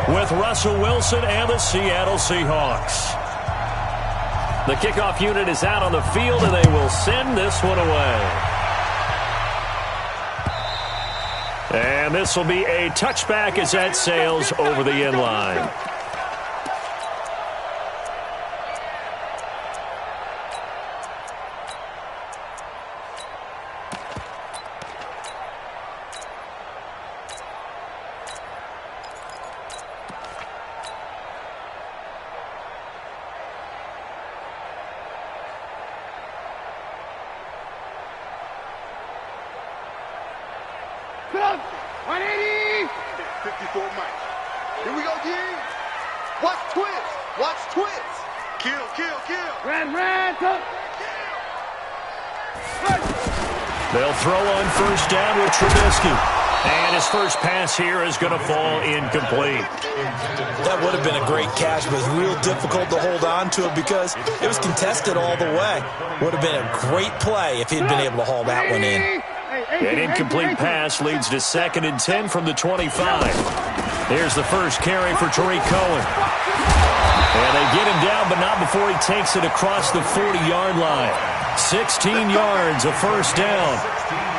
with Russell Wilson and the Seattle Seahawks. The kickoff unit is out on the field, and they will send this one away. And this will be a touchback as that sails over the end line. They'll throw on first down with Trubisky. And his first pass here is going to fall incomplete. That would have been a great catch, but it's real difficult to hold on to it because it was contested all the way. Would have been a great play if he'd been able to haul that one in. An incomplete pass leads to 2nd and 10 from the 25. Here's the first carry for Tariq Cohen. And they get him down, but not before he takes it across the 40-yard line. 16 yards, a first down.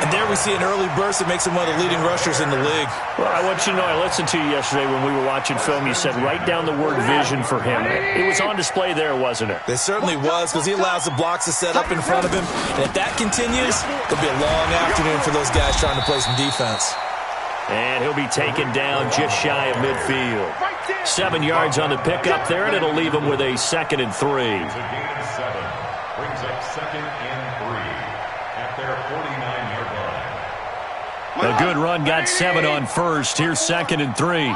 And there we see an early burst that makes him one of the leading rushers in the league. Well, I want you to know, I listened to you yesterday when we were watching film. You said write down the word vision for him. It was on display there, wasn't it? It certainly was, because he allows the blocks to set up in front of him. And if that continues, it'll be a long afternoon for those guys trying to play some defense. And he'll be taken down just shy of midfield. 7 yards on the pickup there, and it'll leave him with a 2nd and 3. Brings up 2nd and 3 at their 49-yard line. A good run got 7 on first. Here's 2nd and 3.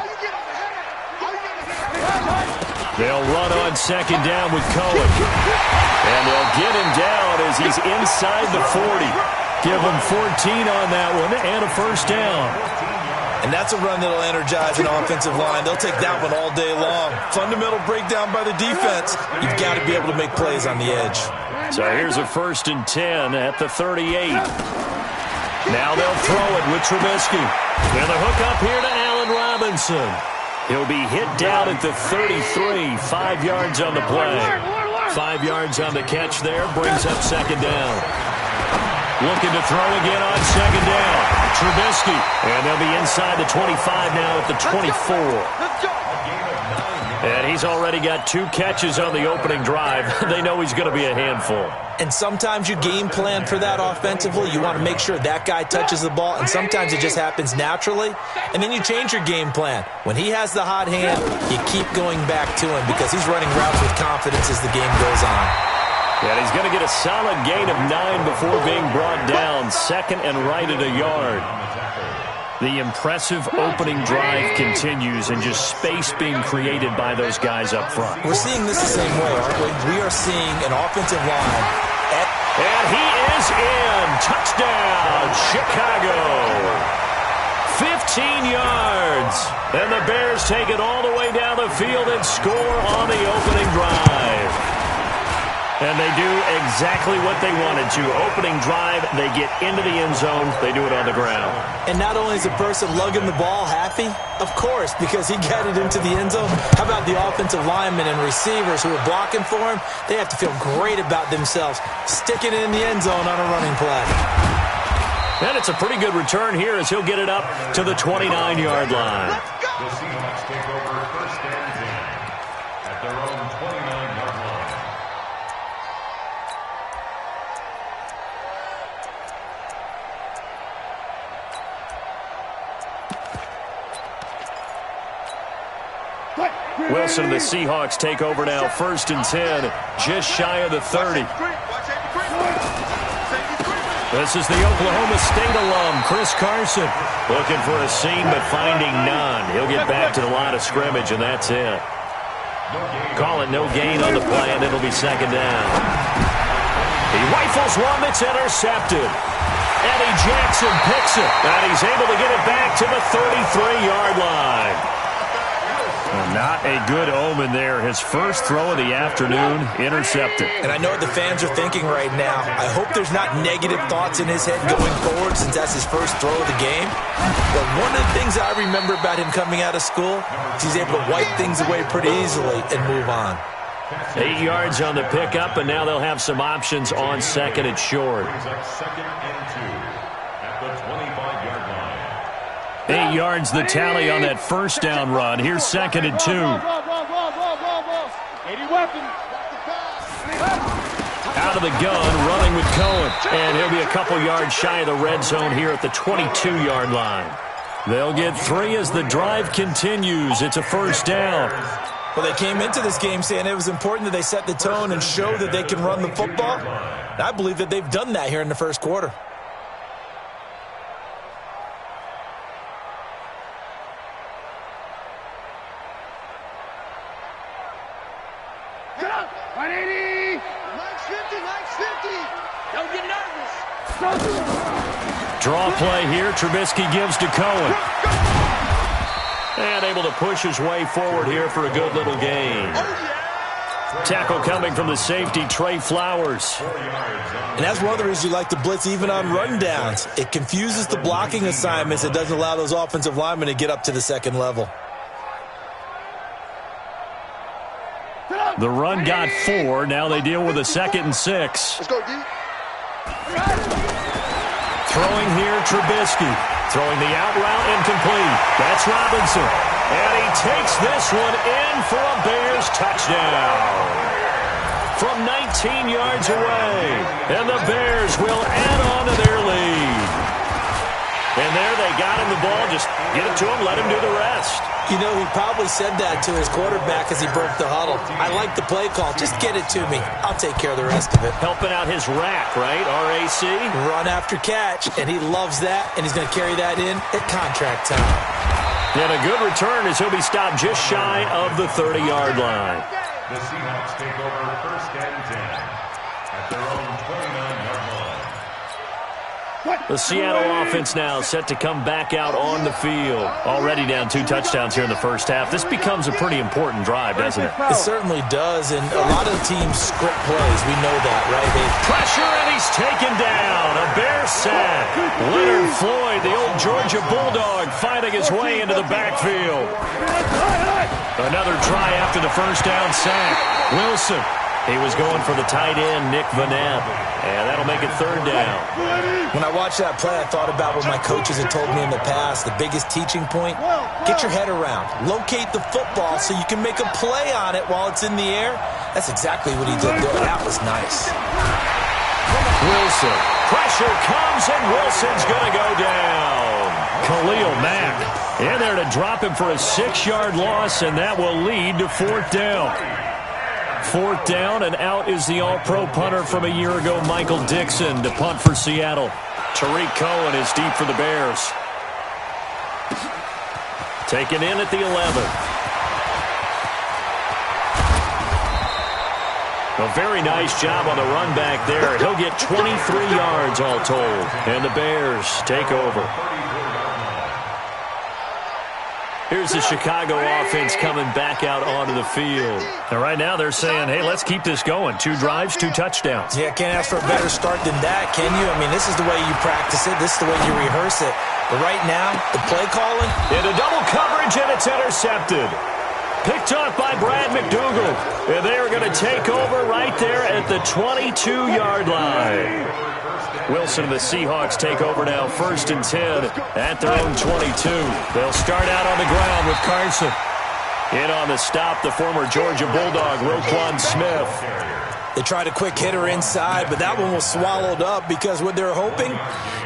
They'll run on 2nd down with Cohen. And they'll get him down as he's inside the 40. Give him 14 on that one and a first down. And that's a run that'll energize an offensive line. They'll take that one all day long. Fundamental breakdown by the defense. You've got to be able to make plays on the edge. So here's a 1st and 10 at the 38. Now they'll throw it with Trubisky. And the hook up here to Allen Robinson. He'll be hit down at the 33. 5 yards on the play. 5 yards on the catch there. Brings up 2nd down. Looking to throw again on 2nd down. Trubisky. And they'll be inside the 25 now at the 24. And he's already got 2 catches on the opening drive. They know he's going to be a handful. And sometimes you game plan for that offensively. You want to make sure that guy touches the ball, and sometimes it just happens naturally. And then you change your game plan. When he has the hot hand, you keep going back to him because he's running routes with confidence as the game goes on. And he's going to get a solid gain of 9 before being brought down. 2nd and right at a yard. The impressive opening drive continues, and just space being created by those guys up front. We're seeing this the same way, aren't we? We are seeing an offensive line. And he is in. Touchdown, Chicago. 15 yards. And the Bears take it all the way down the field and score on the opening drive. And they do exactly what they wanted to. Opening drive, they get into the end zone. They do it on the ground. And not only is the person lugging the ball happy, of course, because he got it into the end zone. How about the offensive linemen and receivers who are blocking for him? They have to feel great about themselves, sticking it in the end zone on a running play. And it's a pretty good return here as he'll get it up to the 29-yard line. The Seahawks take over 1st and 10 at their own 29-yard line. Wilson and the Seahawks take over now, 1st and 10, just shy of the 30. This is the Oklahoma State alum, Chris Carson, looking for a seam but finding none. He'll get back to the line of scrimmage, and that's it. Call it no gain on the play, and it'll be 2nd down. He rifles one that's intercepted. Eddie Jackson picks it, and he's able to get it back to the 33-yard line. And Not a good omen there. His first throw of the afternoon, intercepted. And I know what the fans are thinking right now. I hope there's not negative thoughts in his head going forward since that's his first throw of the game. But one of the things I remember about him coming out of school is he's able to wipe things away pretty easily and move on. 8 yards on the pickup, and now they'll have some options on second and short. Second and 2 at the 25-yard line. 8 yards the tally on that first down run. Here's second and 2. Out of the gun, running with Cohen. And he'll be a couple yards shy of the red zone here at the 22-yard line. They'll get 3 as the drive continues. It's a first down. Well, they came into this game saying it was important that they set the tone and show that they can run the football. And I believe that they've done that here in the first quarter. Get up! 180! Max 50, Max 50! Don't get nervous! Draw play here. Trubisky gives to Cohen. And able to push his way forward here for a good little gain. Tackle coming from the safety, Trey Flowers. And that's one of the reasons you like to blitz even on rundowns. It confuses the blocking assignments. It doesn't allow those offensive linemen to get up to the second level. The run got 4. Now they deal with a 2nd and 6. Let's go, D. Throwing here, Trubisky. Throwing the out route, incomplete. That's Robinson. And he takes this one in for a Bears touchdown. From 19 yards away. And the Bears will add on to their lead. And there they got him the ball. Just get it to him, let him do the rest. You know, he probably said that to his quarterback as he broke the huddle. I like the play call. Just get it to me. I'll take care of the rest of it. Helping out his rack, right? RAC. Run after catch, and he loves that, and he's going to carry that in at contract time. And a good return as he'll be stopped just shy of the 30-yard line. The Seahawks take over first and 10 at their own 29-yard line. The Seattle offense now set to come back out on the field. Already down 2 touchdowns here in the first half. This becomes a pretty important drive, doesn't it? It certainly does, and a lot of teams script plays. We know that, right? Pressure, and he's taken down. A Bear sack. Leonard Floyd, the old Georgia Bulldog, fighting his way into the backfield. Another try after the first down sack. Wilson. He was going for the tight end, Nick Vanette. And that'll make it third down. When I watched that play, I thought about what my coaches had told me in the past. The biggest teaching point, get your head around. Locate the football so you can make a play on it while it's in the air. That's exactly what he did there. That was nice. Wilson. Pressure comes, and Wilson's going to go down. Khalil Mack in there to drop him for a 6-yard loss, and that will lead to fourth down. Fourth down, and out is the all-pro punter from a year ago, Michael Dixon, to punt for Seattle. Tariq Cohen is deep for the Bears. Taken in at the 11. A very nice job on the run back there. He'll get 23 yards all told, and the Bears take over. Here's the Chicago offense coming back out onto the field. And right now they're saying, hey, let's keep this going. 2 drives, 2 touchdowns. Yeah, can't ask for a better start than that, can you? I mean, this is the way you practice it. This is the way you rehearse it. But right now, the play calling. Into double coverage, and it's intercepted. Picked off by Brad McDougal. And they are going to take over right there at the 22-yard line. Wilson and the Seahawks take over now, first and 10 at their own 22. They'll start out on the ground with Carson. In on the stop, the former Georgia Bulldog, Roquan Smith. They tried a quick hitter inside, but that one was swallowed up because what they're hoping,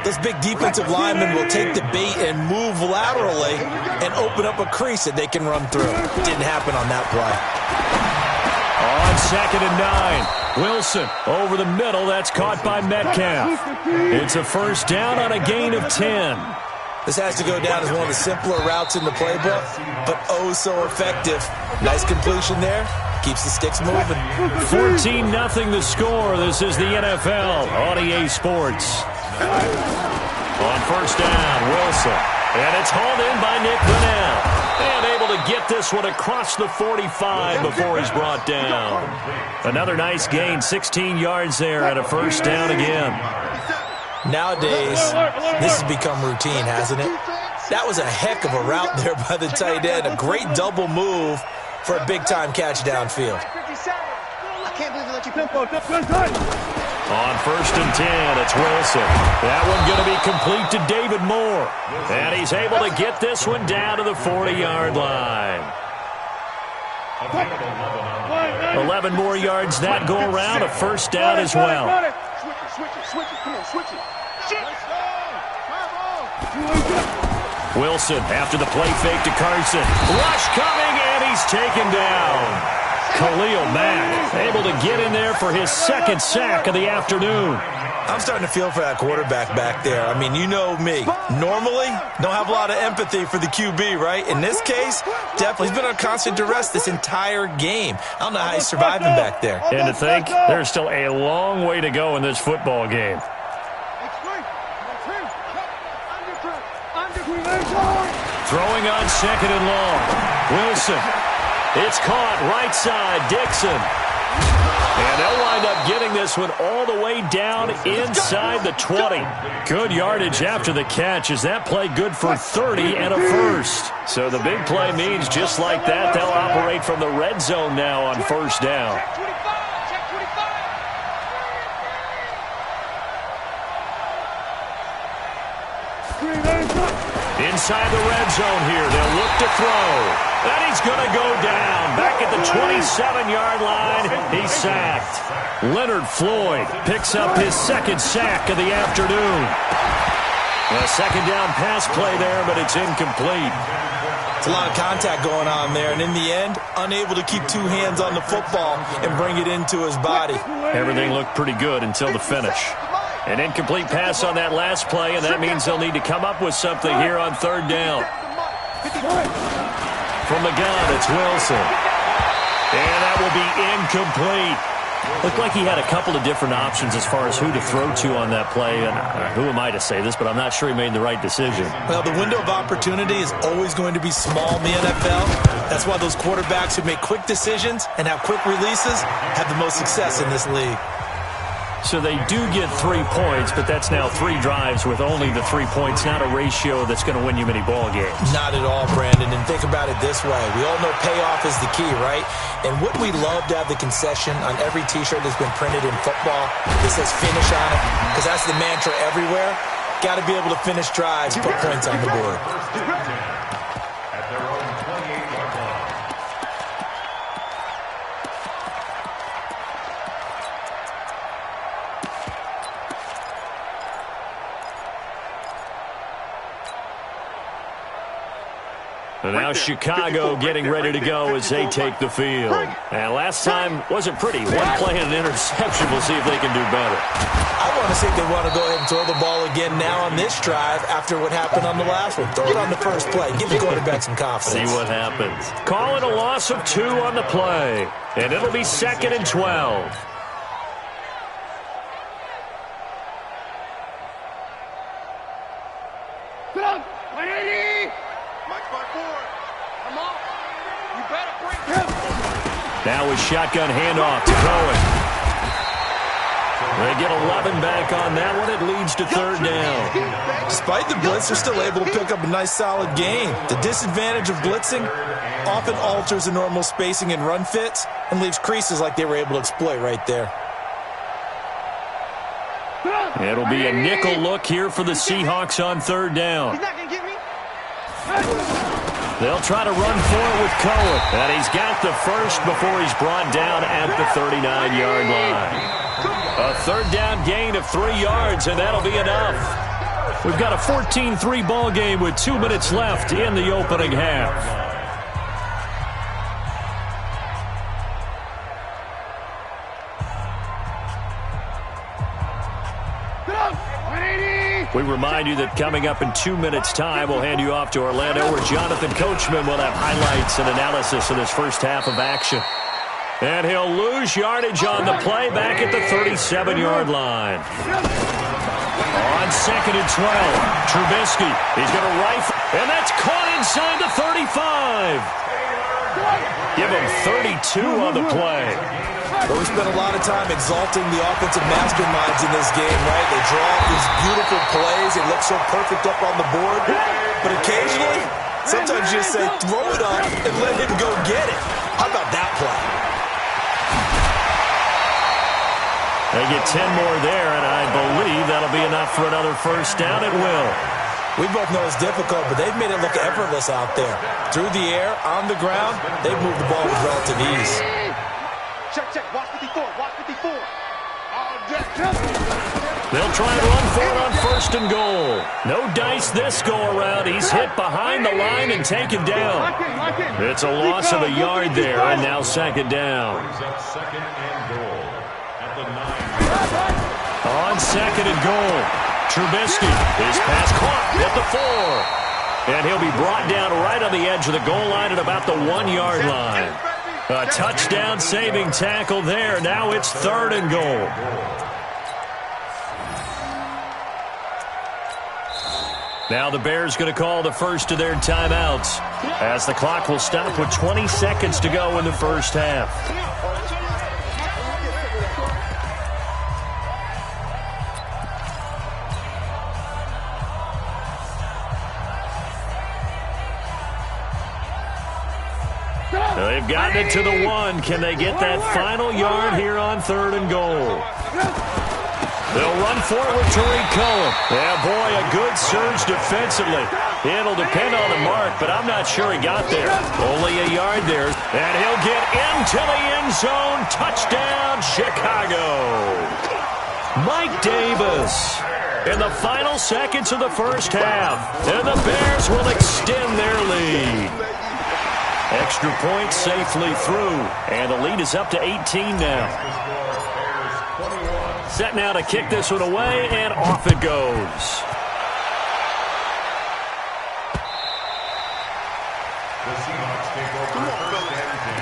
those big defensive linemen will take the bait and move laterally and open up a crease that they can run through. Didn't happen on that play. On second and 9, Wilson over the middle. That's caught by Metcalf. It's a first down on a gain of 10. This has to go down as one of the simpler routes in the playbook, but oh so effective. Nice completion there. Keeps the sticks moving. 14-0 the score. This is the NFL on EA Sports. On first down, Wilson. And it's hauled in by Nick Vanette. And able to get this one across the 45 before he's brought down. Another nice gain, 16 yards there and a first down again. Nowadays, this has become routine, hasn't it? That was a heck of a route there by the tight end. A great double move for a big-time catch downfield. I can't believe they let you pimp. On 1st and 10, it's Wilson. That one going to be complete to David Moore. And he's able to get this one down to the 40-yard line. 11 more yards that go around, a first down as well. Switch it. Come on, switch it. Wilson after the play fake to Carson. Rush coming, and he's taken down. Khalil Mack able to get in there for his second sack of the afternoon. I'm starting to feel for that quarterback back there. I mean, you know me. Normally, don't have a lot of empathy for the QB, right? In this case, definitely. He's been under constant duress this entire game. I don't know how he's surviving back there. And to think, there's still a long way to go in this football game. Throwing on 2nd and long. Wilson. It's caught right side. Dixon. And they'll wind up getting this one all the way down inside the 20. Good yardage after the catch. Is that play good for 30 and a first? So the big play means just like that, they'll operate from the red zone now on first down. Inside the red zone here. They'll look to throw. And he's going to go down. Back at the 27-yard line. He's sacked. Leonard Floyd picks up his second sack of the afternoon. A second down pass play there, but it's incomplete. It's a lot of contact going on there, and in the end, unable to keep two hands on the football and bring it into his body. Everything looked pretty good until the finish. An incomplete pass on that last play, and that means they'll need to come up with something here on third down. From the gun, it's Wilson. And that will be incomplete. Looked like he had a couple of different options as far as who to throw to on that play. And who am I to say this, but I'm not sure he made the right decision. Well, the window of opportunity is always going to be small in the NFL. That's why those quarterbacks who make quick decisions and have quick releases have the most success in this league. So they do get 3 points, but that's now 3 drives with only the 3 points, not a ratio that's going to win you many ball games. Not at all, Brandon. And think about it this way. We all know payoff is the key, right? And wouldn't we love to have the concession on every T-shirt that's been printed in football that says finish on it? Because that's the mantra everywhere. Got to be able to finish drives, put points on the board. At their own 28-yard line. And now Chicago getting ready to go as they take the field. And last time wasn't pretty. One play and an interception. We'll see if they can do better. I want to see if they want to go ahead and throw the ball again now on this drive after what happened on the last one. Throw it on the first play. Give the quarterback some confidence. See what happens. Calling a loss of 2 on the play. And it'll be 2nd and 12. Now with shotgun handoff to Cohen. They get 11 back on that one. It leads to third down. Despite the blitz, they're still able to pick up a nice solid gain. The disadvantage of blitzing often alters the normal spacing and run fits and leaves creases like they were able to exploit right there. It'll be a nickel look here for the Seahawks on third down. He's not going to get me. They'll try to run for it with Cohen. And he's got the first before he's brought down at the 39-yard line. A third down gain of 3 yards, and that'll be enough. We've got a 14-3 ball game with 2 minutes left in the opening half. We remind you that coming up in 2 minutes' time, we'll hand you off to Orlando, where Jonathan Coachman will have highlights and analysis of this first half of action. And he'll lose yardage on the play back at the 37-yard line. On 2nd and 12, Trubisky, he's going to rifle, and that's caught inside the 35. Give him 32 on the play. Well, we spent a lot of time exalting the offensive masterminds in this game, right? They draw up these beautiful plays. They look so perfect up on the board. But occasionally, sometimes you just say, throw it up and let him go get it. How about that play? They get 10 more there, and I believe that'll be enough for another first down. It will. We both know it's difficult, but they've made it look effortless out there. Through the air, on the ground, they've moved the ball with relative ease. Check. Watch 54. Watch 54. They'll try and run for it on first and goal. No dice this go-around. He's hit behind the line and taken down. It's a loss of a yard there, and now second down. Second and goal at the 9. On second and goal, Trubisky. His pass caught at the 4. And he'll be brought down right on the edge of the goal line at about the 1-yard line. A touchdown-saving tackle there. Now it's third and goal. Now the Bears going to call the first of their timeouts as the clock will stop with 20 seconds to go in the first half. They've gotten it to the 1. Can they get that final yard here on third and goal? They'll run for it with Tariq Cohen. Yeah, boy, a good surge defensively. It'll depend on the mark, but I'm not sure he got there. Only a yard there. And he'll get into the end zone. Touchdown, Chicago. Mike Davis in the final seconds of the first half. And the Bears will extend their lead. Extra point safely through. And the lead is up to 18 now. Set now to kick this one away, and off it goes. The Seahawks take over first and 10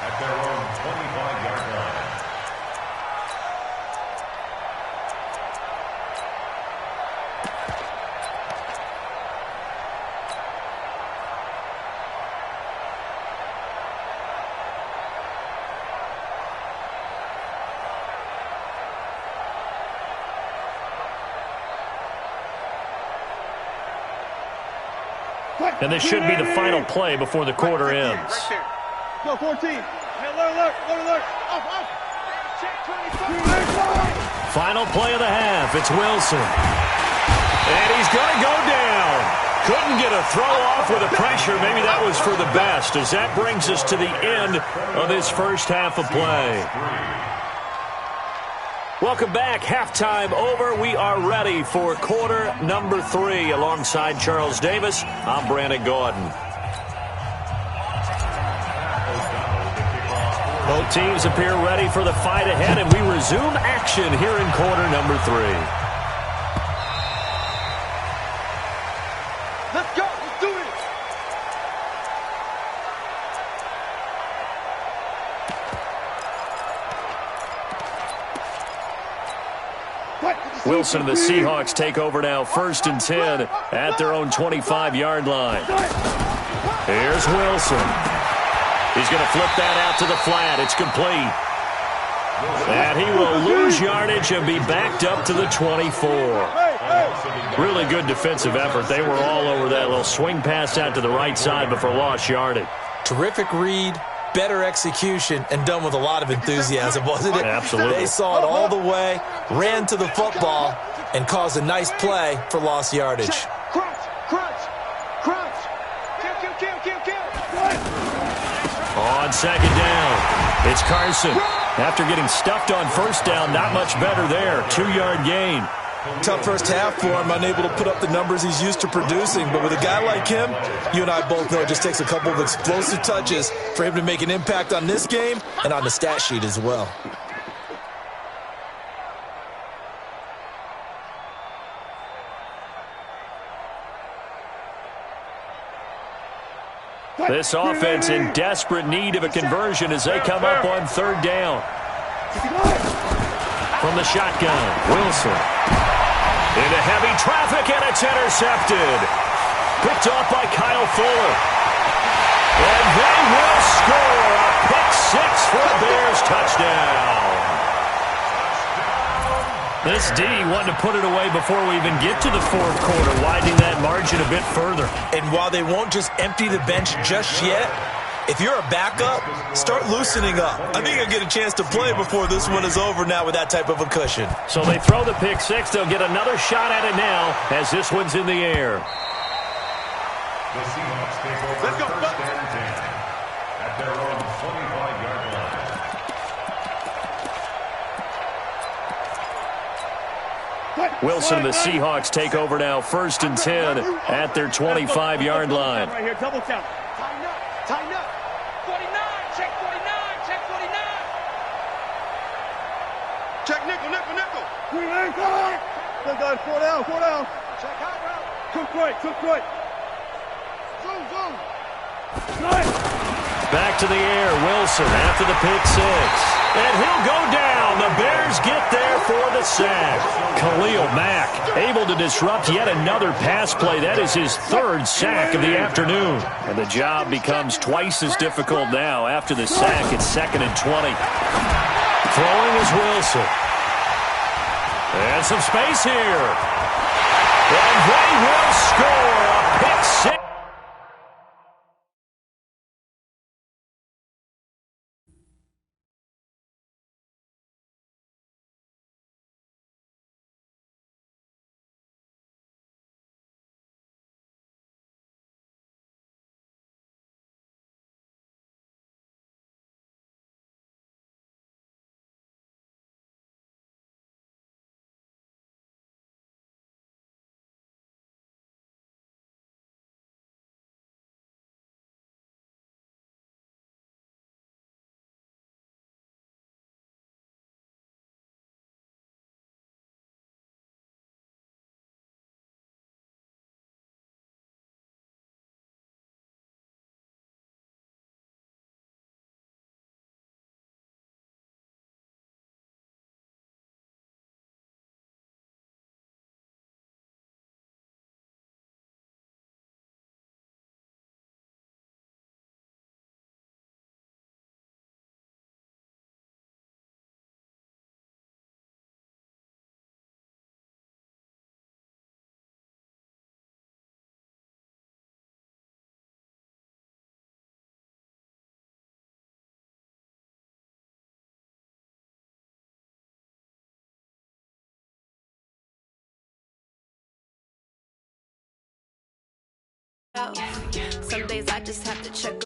at their own 25-yard line. And this should be the final play before the quarter ends. Go 14. Alert. Off. Check 24. Final play of the half. It's Wilson. And he's going to go down. Couldn't get a throw off with the pressure. Maybe that was for the best, as that brings us to the end of this first half of play. Welcome back. Halftime over. We are ready for quarter number 3. Alongside Charles Davis, I'm Brandon Gordon. Both teams appear ready for the fight ahead, and we resume action here in quarter number 3. Let's go. Let's do it. Wilson and the Seahawks take over now, first and 10 at their own 25-yard line. Here's Wilson. He's going to flip that out to the flat. It's complete. And he will lose yardage and be backed up to the 24. Really good defensive effort. They were all over that little swing pass out to the right side before lost yardage. Terrific read, better execution, and done with a lot of enthusiasm, wasn't it? Absolutely. They saw it all the way, ran to the football, and caused a nice play for lost yardage. Crunch. Kill. On second down, it's Carson. After getting stuffed on first down, not much better there. 2-yard gain. Tough first half for him, unable to put up the numbers he's used to producing. But with a guy like him, you and I both know it just takes a couple of explosive touches for him to make an impact on this game and on the stat sheet as well. This offense in desperate need of a conversion as they come up on third down. From the shotgun, Wilson. Into heavy traffic, and it's intercepted. Picked off by Kyle Fuller. And they will score a pick six for a Bears touchdown. This D wanted to put it away before we even get to the fourth quarter, widening that margin a bit further. And while they won't just empty the bench just yet, if you're a backup, start loosening up. I think you'll get a chance to play before this one is over now with that type of a cushion. So they throw the pick six. They'll get another shot at it now as this one's in the air. The Seahawks take over first and 10 at their own 25-yard line. Wilson and the Seahawks take over now first and 10 at their 25-yard line. Right here, double count. Tighten up, tighten up. 49, check 49, check 49. Check nickel, nickel, nickel. Green ankle. Good guys, 4 down, 4 down. Check out route. Cook right. Zoom, zoom. Nice. Back to the air, Wilson after the pick six. And he'll go down. The Bears get there for the sack. Khalil Mack able to disrupt yet another pass play. That is his third sack of the afternoon. And the job becomes twice as difficult now after the sack. It's 2nd and 20. Throwing is Wilson. And some space here. And they will score a pick six. Some days I just have to check